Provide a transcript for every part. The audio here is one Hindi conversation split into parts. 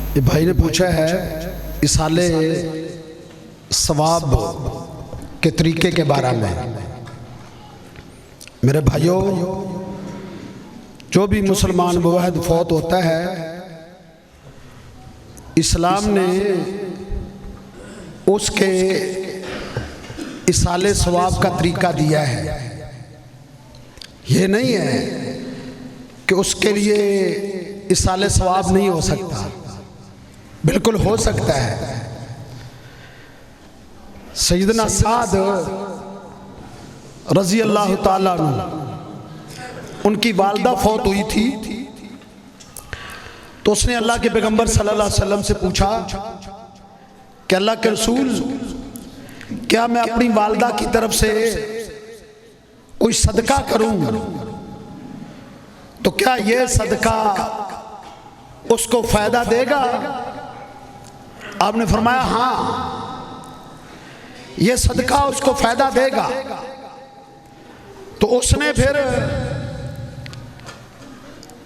ये भाई ने पूछा है इसाले सवाब के तरीके के बारे में। मेरे भाइयों, जो भी मुसलमान मुवाहिद फौत होता है, इस्लाम ने उसके इसाले सवाब का तरीका दिया है। ये नहीं है कि उसके लिए इसाले सवाब नहीं हो सकता, बिल्कुल हो सकता है। सैयदना साद रजी अल्लाह ताला अन्हु, उनकी वालदा फौत हुई थी, तो उसने अल्लाह के पैगंबर सल्लल्लाहु अलैहि वसल्लम से पूछा कि अल्लाह के रसूल, क्या मैं अपनी वालदा की तरफ से कोई सदका करूं तो क्या यह सदका उसको फायदा देगा? आपने फरमाया हाँ, यह सदका उसको फायदा देगा। तो उसने फिर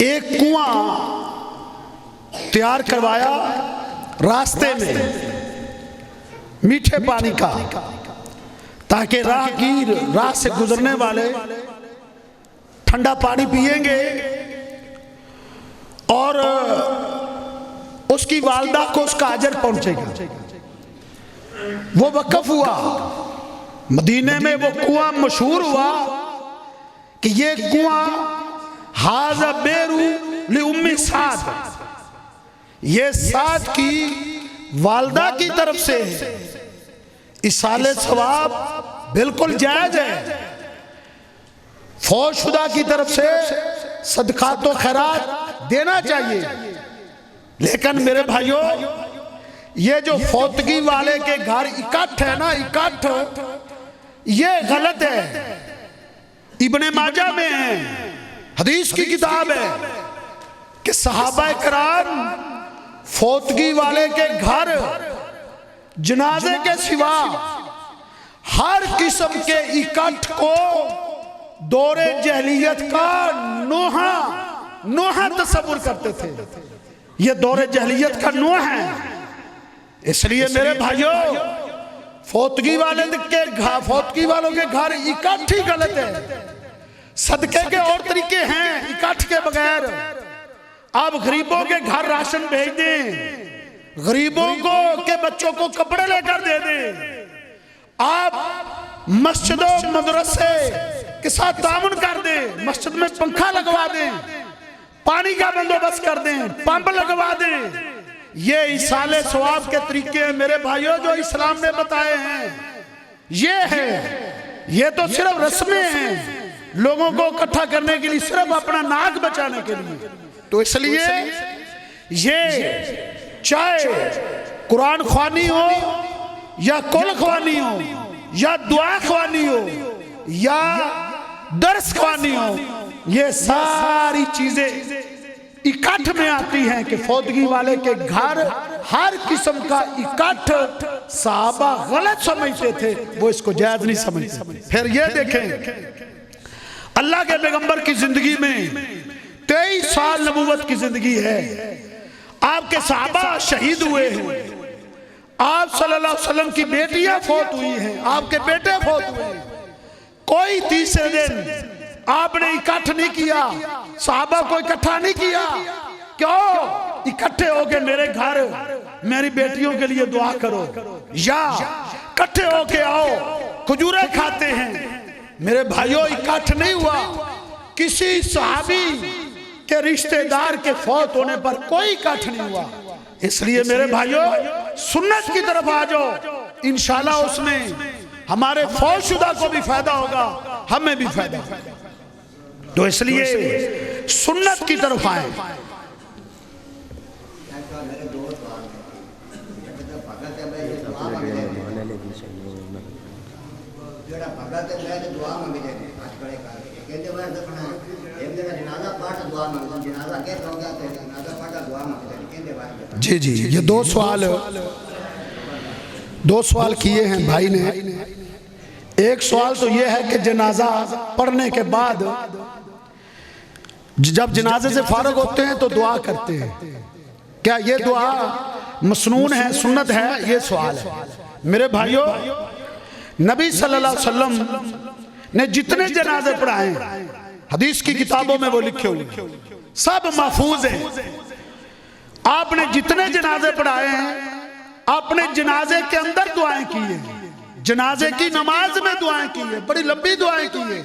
एक कुआं तैयार करवाया रास्ते में मीठे पानी का, ताकि राहगीर, राह से गुजरने वाले ठंडा पानी पिएंगे और उसकी वालदा को उसका अजर पहुंचेगा। वो वक़्फ़ हुआ मदीने में, वो कुआं मशहूर हुआ कि ये कुआं हाज़ा बेरू li उम्मी साद, ये साद की वालदा की तरफ से इसाले सवाब बिल्कुल जायज है। फौशुदा की तरफ से सदका तो खैरात देना चाहिए, लेकिन मेरे भाइयों, ये जो फौतगी वाले के घर इकट्ठ है ना, इकट्ठ, ये गलत है। इब्ने माजा में है, हदीस की किताब है कि सहाबा कराम फौतगी वाले के घर जनाजे के सिवा हर किस्म के इकट्ठ को दौरे जहलियत का नोहा तस्वुर करते थे। ये दौरे जहलियत का नोह है। इसलिए मेरे भाइयों, फौतगी वालों के घर इकट्ठ ही गलत है। सदके के और तरीके हैं इकट्ठ के बगैर। आप गरीबों के घर राशन भेज दें, गरीबों को के बच्चों को कपड़े लेकर दे दें। आप मस्जिदों मदरसे के साथ तामुन कर दें, मस्जिद में पंखा लगवा दें, पानी का बंदोबस्त कर दें, पंप लगवा दें। ये इसाले सवाब के तरीके हैं मेरे भाइयों, जो इस्लाम ने बताए हैं। ये है, ये तो सिर्फ रस्में हैं लोगों को इकट्ठा करने के लिए, सिर्फ अपना नाक बचाने के लिए। तो इसलिए ये चाहे कुरान ख्वानी हो या कुल ख्वानी हो या दुआ ख्वानी हो या दर्स ख्वानी हो, ये सारी चीजें इकट्ठ में आती हैं कि फौतगी वाले के घर हर किस्म का इकट्ठ साहबा गलत समझते थे, वो इसको जायज नहीं समझते। फिर ये देखें, अल्लाह के पैगंबर की जिंदगी में 23 साल नबूवत की जिंदगी है। आपके साहबा शहीद हुए हैं, आप सल्लल्लाहु अलैहि वसल्लम की बेटियां फौत हुई हैं, आपके बेटे फौत हुए हैं। कोई तीसरे दिन आपने इकट्ठ नहीं किया, साहबा को इकट्ठा नहीं किया। क्यों? इकट्ठे होके मेरे घर मेरी बेटियों के लिए दुआ करो, या इकट्ठे होके आओ खजूरें खाते हैं। मेरे भाइयों, इकट्ठ नहीं हुआ। किसी सहाबी के रिश्तेदार के फौत होने पर कोई इकट्ठ नहीं हुआ। इसलिए मेरे भाइयों, सुन्नत की तरफ आ जाओ, इंशाल्लाह उसमें हमारे फौशुदा को भी फायदा होगा, हमें भी फायदा होगा। तो इसलिए सुन्नत की तरफ आए। जी जी, ये दो सवाल किए हैं भाई ने। एक सवाल तो ये है कि जनाजा पढ़ने के बाद जब जनाजे से फारग होते हैं तो दुआ करते हैं, क्या ये दुआ मसनून है, सुन्नत है? ये सवाल है मेरे भाइयों। नबी सल्लल्लाहु अलैहि वसल्लम ने जितने जनाजे पढ़ाए हदीस की किताबों में वो लिखे हुए सब महफूज हैं। आपने जितने जनाजे पढ़ाए हैं आपने जनाजे के अंदर दुआएं की है, जनाजे की नमाज में दुआएं की है, बड़ी लंबी दुआएं की है।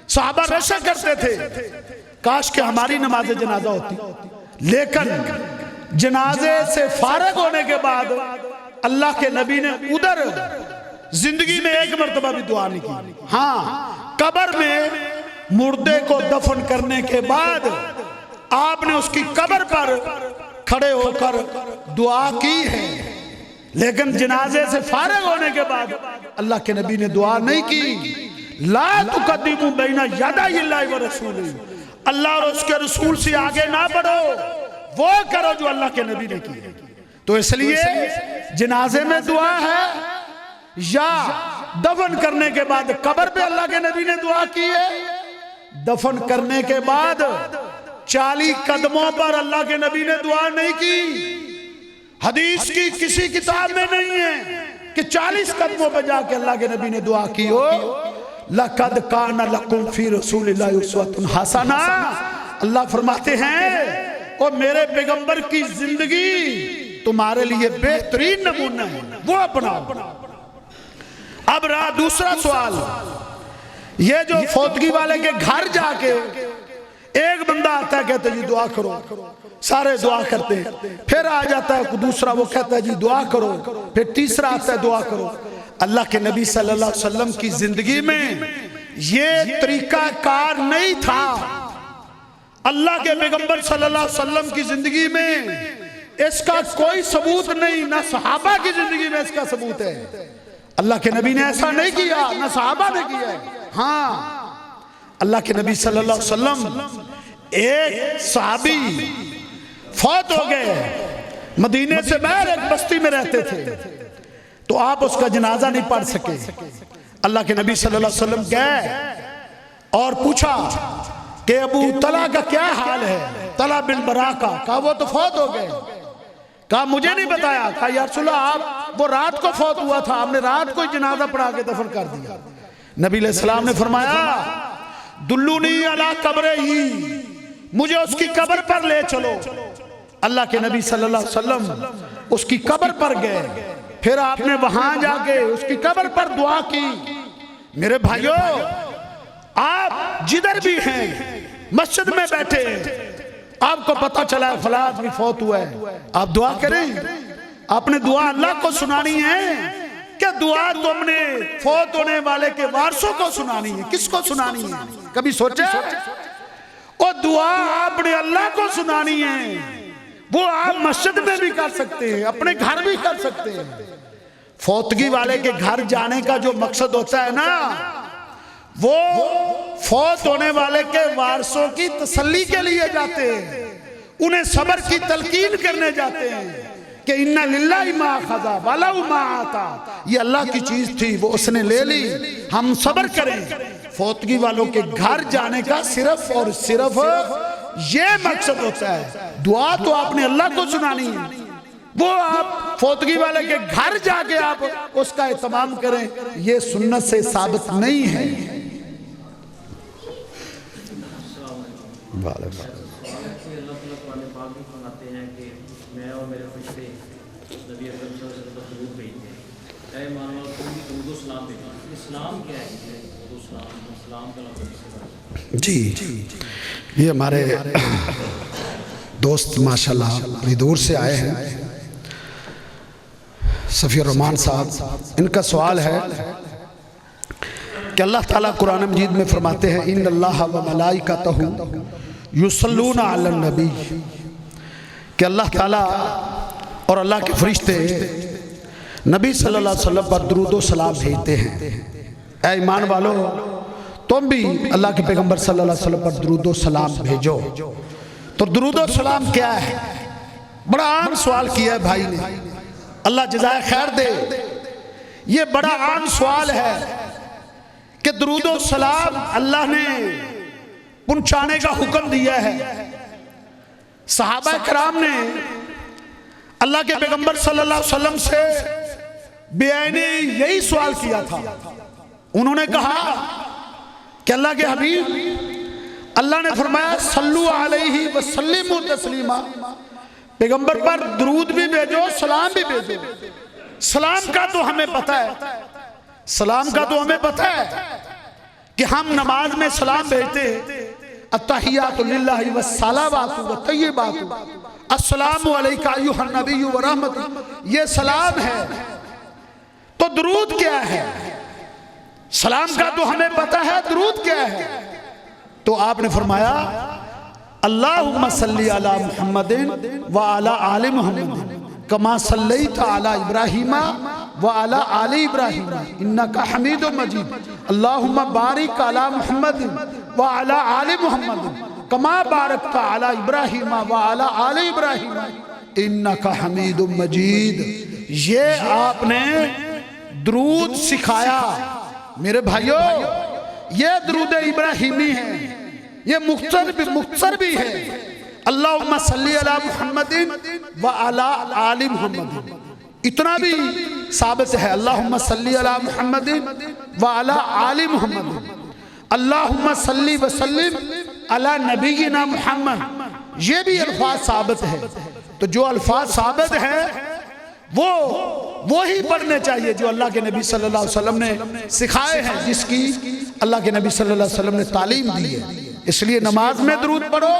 सहाबा रशा करते थे काश के हमारी नमाज जनाजा होती, लेकिन जनाजे से फारग होने के बाद अल्लाह के नबी ने उधर जिंदगी में एक मर्तबा भी दुआ नहीं की। हाँ, कब्र में मुर्दे को दफन करने के बाद आपने उसकी कब्र पर खड़े होकर दुआ की है, लेकिन जनाजे से फारग होने के बाद अल्लाह के नबी ने दुआ नहीं की। ला तुक़द्दिमू बैना यदाइल्लाहि व रसूलिही, अल्लाह और उसके रसूल से आगे ना बढ़ो, वो करो जो अल्लाह के नबी ने की। तो इसलिए जनाजे में दुआ है या दफन करने के बाद कब्र पे अल्लाह के नबी ने दुआ की है, दफन करने के बाद 40 कदमों पर अल्लाह के नबी ने दुआ नहीं की। हदीस की किसी किताब में नहीं है कि 40 कदमों पर जाके अल्लाह के नबी ने दुआ की हो। लक़द काना लकुम फी रसूलिल्लाहि उस्वतुन हसना, अल्लाह फरमाते हैं और मेरे पैगंबर की जिंदगी तुम्हारे लिए बेहतरीन नमूना है, वो अपनाओ। अब रहा दूसरा सवाल, ये जो फौतगी वाले के घर जाके एक बंदा आता है कहते जी दुआ करो, सारे दुआ करते हैं, फिर आ जाता है दूसरा वो कहता है जी दुआ करो, फिर तीसरा आता है दुआ करो। अल्लाह के नबी सल्लल्लाहु अलैहि वसल्लम की जिंदगी में ये तरीका कार नहीं था। अल्लाह के पैगंबर सल्लल्लाहु अलैहि वसल्लम की जिंदगी में इसका कोई सबूत नहीं, ना सहाबा की जिंदगी में इसका सबूत है। अल्लाह के नबी ने ऐसा नहीं किया, ना सहाबा ने किया है। हाँ, अल्लाह के नबी सल्लल्लाहु अलैहि वसल्लम एक सहाबी फौत हो गए, मदीने से बाहर एक बस्ती में रहते थे, तो आप उसका जनाजा नहीं पढ़ सके। अल्लाह के नबी सल्लल्लाहु अलैहि वसल्लम गए और पूछा कि अबू तला का क्या हाल है, तला बिन बरा का। कहा वो तो फौत हो गए। कहा मुझे नहीं बताया। कहा या रसूल अल्लाह, आप वो रात को फौत हुआ था, आपने रात को जनाजा पढ़ा के दफन कर दिया। नबी अलैहिस्सलाम ने फरमाया दुल्लुनी अला कब्रे ही, मुझे उसकी कब्र पर ले चलो। अल्लाह के नबी सल्लल्लाहु अलैहि वसल्लम उसकी कब्र पर गए, फिर आपने वहां जाके उसकी कब्र पर दुआ की। मेरे भाइयों, आप जिधर भी हैं, मस्जिद में बैठे, आपको पता चला है फला आदमी फौत हुआ है, आप दुआ करें। आपने दुआ अल्लाह को सुनानी है क्या दुआ तुमने फौत होने वाले के वारसों को सुनानी है? किसको सुनानी है? कभी सोचा? और दुआ आपने अल्लाह को सुनानी है, वो आप मस्जिद में भी कर सकते हैं, अपने घर भी कर सकते हैं। फौतगी वाले के घर जाने का जो मकसद होता है ना, वो फौत होने वाले के वारसों की तसल्ली के लिए जाते हैं, उन्हें सब्र की तलकीन करने जाते हैं कि इन्ना लिल्लाहि मा अख़ज़ा व लहु मा आता, ये अल्लाह की चीज थी, वो उसने ले ली, हम सब्र करें। फौतगी वालों के घर जाने का सिर्फ और सिर्फ ये मकसद होता है। दुआ तो आपने अल्लाह को सुनानी है, वो आप फौतगी वाले के घर जाके आप उसका एहतमाम करें, ये सुन्नत से साबित नहीं है। जी, ये हमारे दोस्त माशाल्लाह बड़ी दूर से आए हैं, सफ़ी रहमान साहब। इनका सवाल है कि अल्लाह ताला कुरान मजीद में फरमाते हैं इन्नल्लाह व मलाइकतहु युसल्लूना अलन नबी, कि अल्लाह ताला और अल्लाह के फरिश्ते नबी सल्लल्लाहु अलैहि वसल्लम पर दुरूद व सलाम भेजते हैं। ऐ ईमान वालो, तुम भी अल्लाह के पैगंबर सल्लल्लाहु अलैहि वसल्लम पर दुरूद व सलाम भेजो। तो दुरूद व सलाम क्या है? बड़ा आम सवाल किया है भाई ने, अल्लाह जज़ाए खैर दे। ये बड़ा आम सवाल है कि दुरूद व सलाम अल्लाह ने पहुंचाने का हुक्म दिया है। सहाबा कराम ने अल्लाह के पैगंबर सल्लल्लाहु अलैहि वसल्लम से बेआई ने यही सवाल किया था। उन्होंने कहा कि अल्लाह के हबीब, अल्लाह ने फरमाया सल्लु अलैहि व सल्लिमु तस्लीमा, पैगंबर पर दुरूद भी भेजो, सलाम भी भेजो। सलाम का तो हमें पता है, सलाम का तो हमें पता है कि हम नमाज में सलाम भेजते हैं, अत्तहियातु लिल्लाहि व सलावातु व तय्यिबातु, अस्सलामु अलैका अय्युहन नबिय्यु व रहमतु, ये सलाम है। तो दुरूद क्या है? सलाम का तो हमें पता है, दुरूद क्या है? तो आपने फरमाया अल्लाहुम्मा सल्ली अला मुहम्मदिन व अला आलि मुहम्मदिन कमा सल्लैता अला इब्राहीमा व अला आलि इब्राहीमा इन्नका हमीदुम मजीद, अल्लाहुम्मा बारिक अला मुहम्मदिन व अला आलि मुहम्मदिन कमा बारकता अला इब्राहीमा व अला आलि इब्राहीमा इन्नका हमीदुम मजीद। ये आपने दुरूद सिखाया मेरे भाइयों। ये दुरूद इब्राहिमी है, ये मुख्तसर भी है। अल्लाहुम्मा सल्ली अला मुहम्मदिन व अला आलि मुहम्मदिन, इतना भी साबित है। अल्लाहुम्मा सल्ली अला मुहम्मदिन व अला आलि मुहम्मदिन, अल्लाहुम्मा सल्ली व सल्लिम अला नबीना मुहम्मद, ये भी अल्फाज साबित है। तो जो अल्फाज साबित है वो ही पढ़ने चाहिए जो अल्लाह के नबी सल्लल्लाहु अलैहि वसल्लम ने सिखाए हैं, जिसकी अल्लाह के नबी सल्लल्लाहु अलैहि वसल्लम ने तालीम दी है। इसलिए नमाज में दुरूद पढ़ो,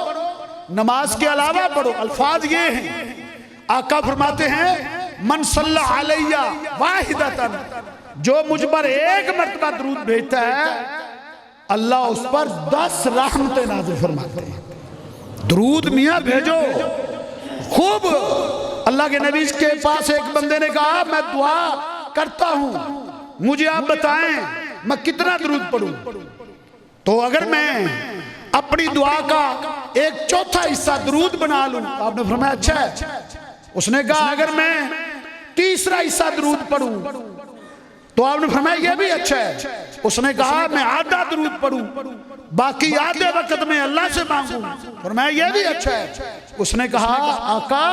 नमाज के अलावा पढ़ो। अल्फाज ये हैं, आका फरमाते हैं मन सल्ला अलैया वाहिदतन, जो मुझ पर एक मर्तबा दुरूद भेजता है अल्लाह उस पर 10 रहमतें नाज़िल फरमाते हैं। दुरूद मियाँ भेजो खूब। अल्लाह के नबी के पास एक बंदे ने कहा मैं दुआ करता हूं, मुझे आप बताएं मैं कितना दुरूद पढ़ूं। तो अगर मैं अपनी दुआ का 1/4 हिस्सा दुरूद बना लूं, आपने फरमाया अच्छा है। उसने कहा अगर मैं 3रा हिस्सा दुरूद पढ़ूं, तो आपने फरमाया यह भी अच्छा है। उसने कहा मैं आधा दुरूद पढ़ूं, बाकी आधे वक्त में अल्लाह से मांगूं, फरमाया यह भी अच्छा है। उसने कहा आका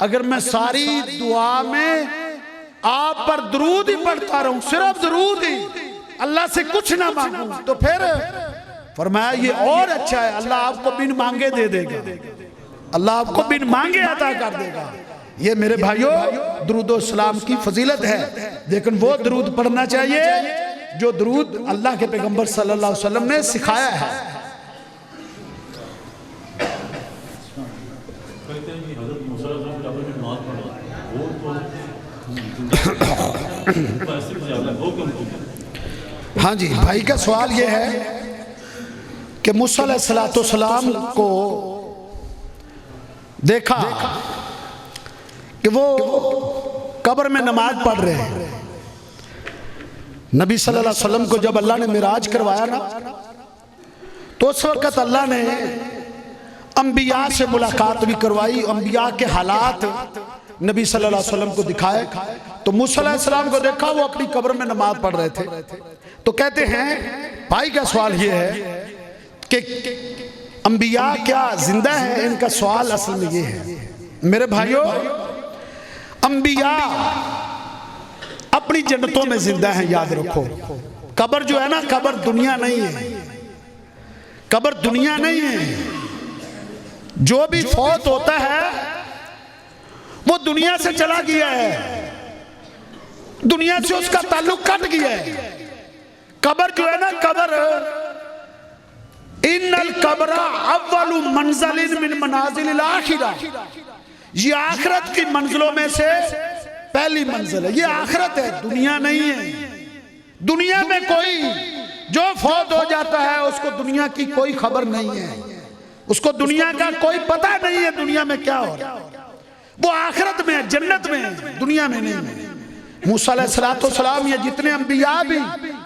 अगर मैं सारी दुआ में आप पर दुरूद ही पढ़ता रहूं, सिर्फ दुरूद ही, अल्लाह से कुछ ना मांगूं, तो फिर फरमाया ये और अच्छा है, अल्लाह आपको बिन मांगे दे देगा, अल्लाह आपको बिन मांगे अता कर देगा। ये मेरे भाइयों दुरूद और सलाम की फजीलत है, लेकिन वो दुरूद पढ़ना चाहिए जो दुरूद अल्लाह के पैगंबर सल्लल्लाहु अलैहि वसल्लम ने सिखाया है। हाँ जी, भाई का सवाल ये है कि मूसा अलैहिस्सलाम को देखा कि वो कब्र में नमाज पढ़ रहे हैं। नबी सल्लल्लाहु अलैहि वसल्लम को जब अल्लाह ने मिराज करवाया ना, तो उस वक्त अल्लाह ने अंबिया से मुलाकात भी करवाई, अंबिया के हालात नबी सल्लल्लाहु अलैहि वसल्लम को दिखाए। तो मूसा अलैहिस्सलाम को देखा वो अपनी कब्र में नमाज पढ़ रहे थे। तो कहते हैं भाई का सवाल ये है कि अंबिया क्या जिंदा है? इनका सवाल असल में ये है मेरे भाइयों, अंबिया अपनी जन्नतों में जिंदा है, याद रखो। कब्र जो है ना, कब्र दुनिया नहीं है, कब्र दुनिया नहीं है। जो भी फौत होता है वो दुनिया से चला गया है, दुनिया से उसका ताल्लुक कट गया है। कब्र जो है ना, कब्र इन्नल कब्रा अव्वलु मंज़िलिन मिन मनाज़िलिल आखिरा, ये आखिरत की मंजिलों में से पहली मंजिल है। ये आखिरत है, दुनिया नहीं है। दुनिया में कोई जो फौत हो जाता है उसको दुनिया की कोई खबर नहीं है, उसको दुनिया का कोई पता नहीं है दुनिया में क्या हो रहा है। वो आखिरत में है, जन्नत में है, दुनिया में नहीं है। मूसा अलैहिस्सलाम या जितने अंबिया भी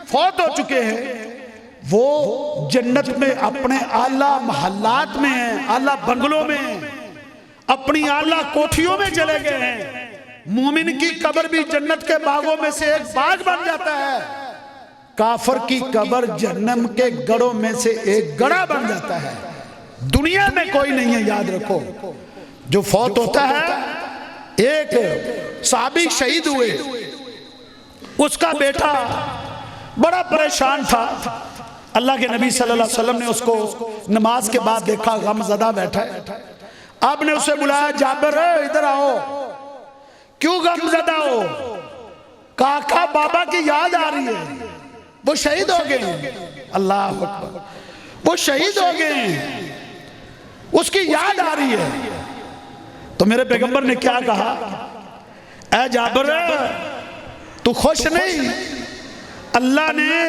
फौत हो चुके हैं वो जन्नत में अपने आला महल्लात में हैं, आला बंगलों में हैं, अपनी आला कोठियों में चले गए हैं। मोमिन की कब्र भी जन्नत के बागों में से एक बाग बन जाता है, काफर की कब्र जहन्नम के गढ़ों में से एक गड़ा बन जाता है। दुनिया में कोई नहीं है, याद रखो। जो फौत होता है एक साहबी शहीद हुए, उसका बेटा बड़ा परेशान था। अल्लाह के नबी सल्लल्लाहु अलैहि वसल्लम ने उसको नमाज के बाद देखा, गमज़दा बैठा है। आपने उसे बुलाया, जाबिर इधर आओ, क्यों गमज़दा हो? काका बाबा की याद आ रही है, वो शहीद हो गए। अल्लाह अकबर, वो शहीद हो गए, उसकी याद आ रही है। तो मेरे पैगंबर ने क्या कहा, ऐ जाबिर तू खुश नहीं, अल्लाह ने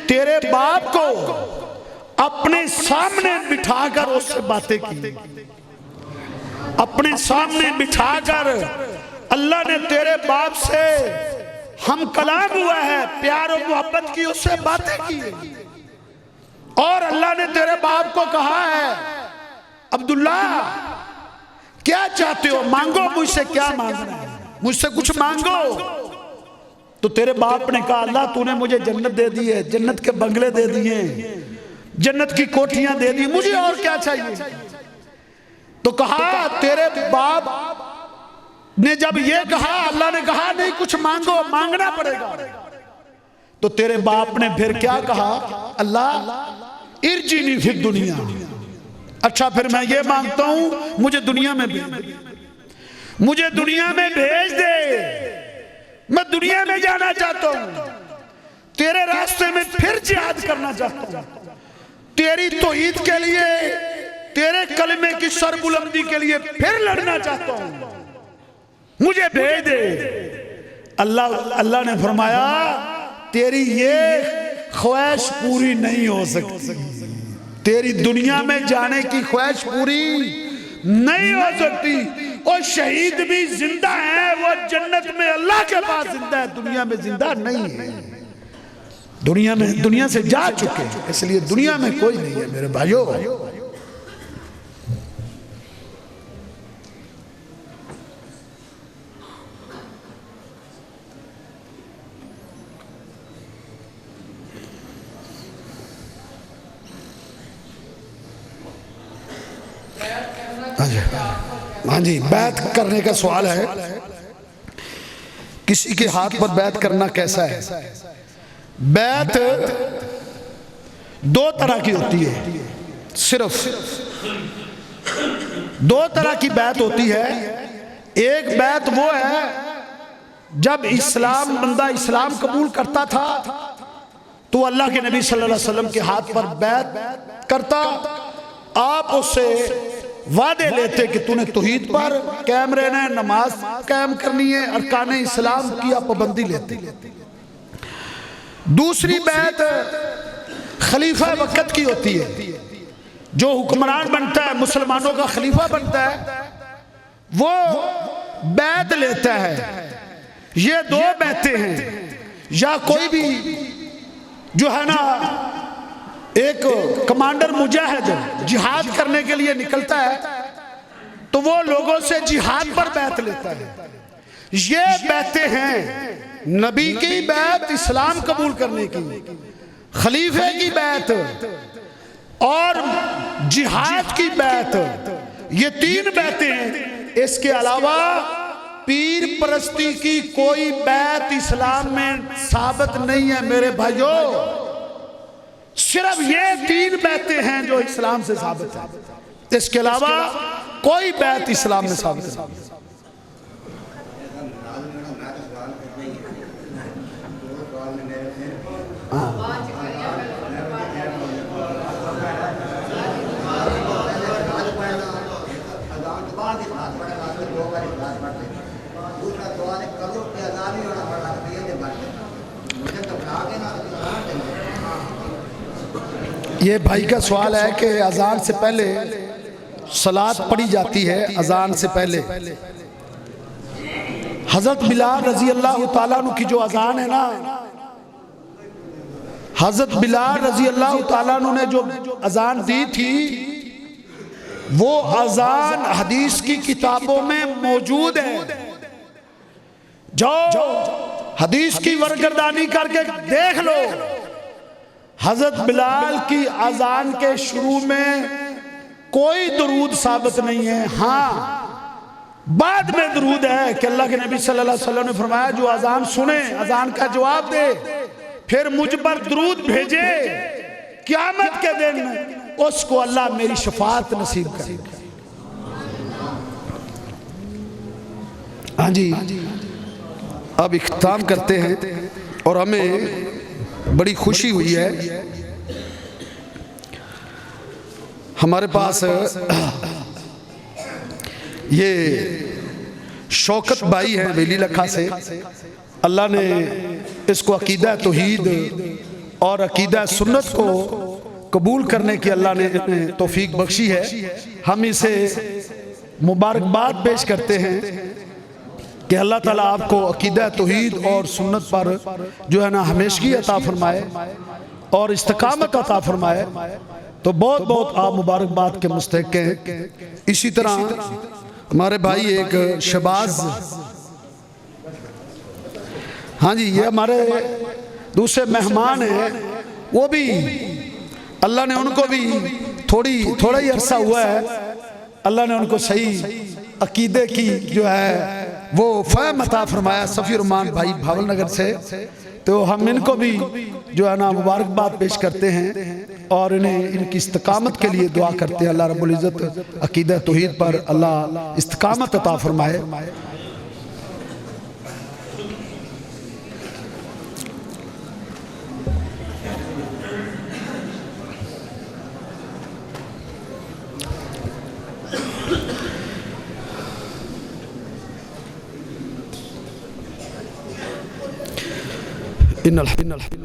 तेरे बाप को अपने सामने बिठाकर उससे बातें की, अपने सामने बिठाकर अल्लाह ने तेरे बाप से हम कलाम हुआ है, प्यार और मोहब्बत की, उससे बातें की। और अल्लाह ने तेरे बाप को कहा है, अब्दुल्ला क्या चाहते हो, मांगो मुझसे, क्या मांगना है, मुझसे कुछ मांगो। तो तेरे बाप ने कहा, अल्लाह तूने मुझे जन्नत दे दी है, जन्नत के बंगले दे दिए, जन्नत की कोठियां दे दी, मुझे और क्या चाहिए। तो कहा, तेरे बाप ने जब ये कहा, अल्लाह ने कहा नहीं कुछ मांगो, मांगना पड़ेगा। तो तेरे बाप ने फिर क्या कहा, अल्लाह इरजीनी फिर दुनिया, अच्छा फिर मैं ये मांगता हूं मुझे दुनिया में भेज दे, मुझे दुनिया में भेज दे, मैं दुनिया में जाना चाहता हूं, तेरे रास्ते में फिर जिहाद करना चाहता हूं, तेरी तौहीद के लिए, तेरे कलमे की सरबुलंदी के लिए फिर लड़ना चाहता हूं, मुझे भेज दे। अल्लाह ने फरमाया, तेरी ये ख्वाहिश पूरी नहीं हो सकती, तेरी दुनिया में जाने की ख्वाहिश पूरी नहीं हो सकती। और शहीद भी जिंदा है, वो जन्नत में अल्लाह के पास जिंदा है, दुनिया में जिंदा नहीं है, दुनिया से जा चुके हैं, इसलिए दुनिया में कोई नहीं है मेरे भाइयों। हाँ जी, बैत करने का सवाल है, किसी के हाथ पर बैत करना कैसा है? बैत दो तरह की होती है, सिर्फ दो तरह की बैत होती है। एक बैत वो है जब बंदा इस्लाम कबूल करता था तो अल्लाह के नबी सल्लल्लाहु अलैहि वसल्लम के हाथ पर बैत करता, आप उससे वादे लेते कि तूने तौहीद पर कायम रहना है, नमाज कायम करनी है, अरकान इस्लाम की आप पाबंदी लेते। दूसरी बैत खलीफा वक्त की होती है, जो हुक्मरान बनता है, मुसलमानों का खलीफा बनता है, वो बैत लेता है। ये दो बैतें हैं, या कोई भी जो है ना एक कमांडर मुजाहिद जिहाद करने के लिए निकलता है तो वो लोगों से जिहाद पर बैत लेता है। ये बैतें हैं, नबी की बैत इस्लाम कबूल करने की, खलीफे की बैत और जिहाद की बैत, ये तीन बैतें हैं। इसके अलावा पीर परस्ती की कोई बैत इस्लाम में साबित नहीं है मेरे भाइयों, सिर्फ ये तीन बैतें हैं जो इस्लाम से साबित है, इसके अलावा कोई बैत इस्लाम में साबित नहीं। ये भाई का सवाल है कि अजान से पहले सलात पढ़ी जाती है, अजान से पहले हजरत बिलाल रजी अल्लाह ताला अन्हु की जो अजान है ना, हजरत बिलाल रजी अल्लाह ताला अन्हु ने जो अजान दी थी, वो अजान हदीस की किताबों में मौजूद है। जो हदीस की वरगर्दानी करके देख लो, हजरत बिलाल की अजान के शुरू में कोई दुरूद साबित नहीं है। हाँ, बाद में दरूद है कि अल्लाह के नबी सल्लल्लाहु अलैहि वसल्लम ने फरमाया जो अजान सुने, अजान का जवाब दे, फिर मुझ पर दरूद भेजे, क़यामत के दिन उसको अल्लाह मेरी शफाअत नसीब करेगा। हाँ जी, अब इख्तिताम करते हैं और हमें बड़ी खुशी हुई है। हमारे पास ये शौकत भाई हैं वेली लखा से, अल्लाह ने इसको अकीदा तौहीद और अकीदा सुन्नत को कबूल करने की अल्लाह ने तौफीक बख्शी है। हम इसे मुबारकबाद पेश करते हैं कि अल्लाह ताला आपको अकीदा तौहीद और सुन्नत पर जो है ना हमेशगी अता फरमाए और इस्तिकामत अता फरमाए। तो बहुत बहुत आप मुबारकबाद के मुस्तहिक हैं। इसी तरह हमारे भाई एक शबाज, हाँ जी, ये हमारे दूसरे मेहमान हैं, वो भी अल्लाह ने उनको भी थोड़ा ही अरसा हुआ है, अल्लाह ने उनको सही अकीदे की जो है वो फ़हम अता फरमाया। सफ़ी रहमान भाई भावल नगर से, तो हम इनको भी जो है ना मुबारकबाद पेश करते हैं और इन्हें इनकी इस्तिकामत के लिए दुआ करते हैं। अल्लाह रब्बुल इज़्ज़त अकीदा तौहीद पर अल्लाह इस्तिकामत अता फरमाए। इन्नल